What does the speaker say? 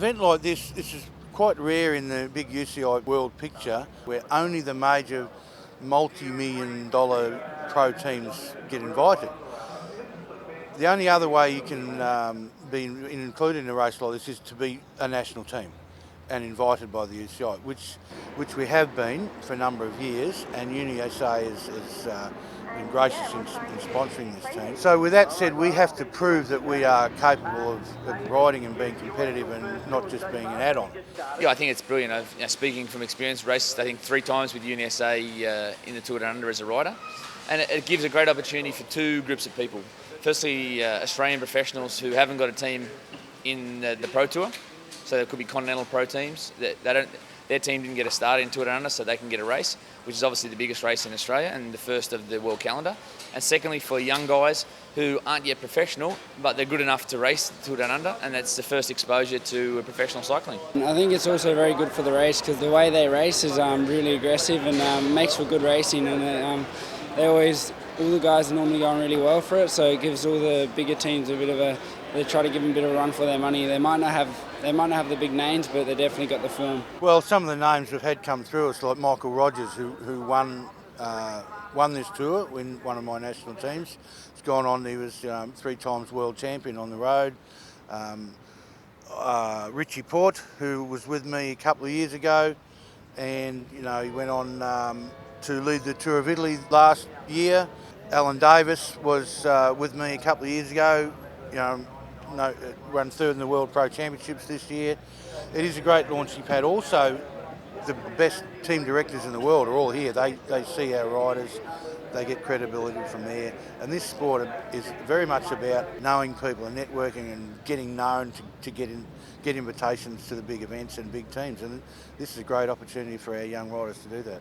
event like this is quite rare in the big UCI world picture, where only the major multi-million dollar pro teams get invited. The only other way you can be included in a race like this is to be a national team and invited by the UCI, which we have been for a number of years, and UniSA has been gracious in sponsoring this team. So with that said, we have to prove that we are capable of riding and being competitive and not just being an add-on. Yeah, I think it's brilliant. Speaking from experience, raced I think 3 times with UniSA in the Tour Down Under as a rider, and it gives a great opportunity for 2 groups of people. Firstly, Australian professionals who haven't got a team in the Pro Tour, so there could be continental pro teams that their team didn't get a start in Tour Down Under, so they can get a race, which is obviously the biggest race in Australia and the first of the world calendar. And secondly, for young guys who aren't yet professional, but they're good enough to race Tour Down Under, and that's the first exposure to professional cycling. I think it's also very good for the race because the way they race is really aggressive and makes for good racing, and all the guys are normally going really well for it, so it gives all the bigger teams a bit of they try to give them a bit of a run for their money. They might not have the big names, but they definitely got the form. Well, some of the names we've had come through us, like Michael Rogers, who won this tour in one of my national teams. He's gone on, he was 3 times world champion on the road. Richie Port, who was with me a couple of years ago, and he went on to lead the Tour of Italy last year. Alan Davis was with me a couple of years ago, run 3rd in the World Pro Championships this year. It is a great launch you've had. Also, the best team directors in the world are all here. They see our riders, they get credibility from there. And this sport is very much about knowing people and networking and getting known to get invitations to the big events and big teams. And this is a great opportunity for our young riders to do that.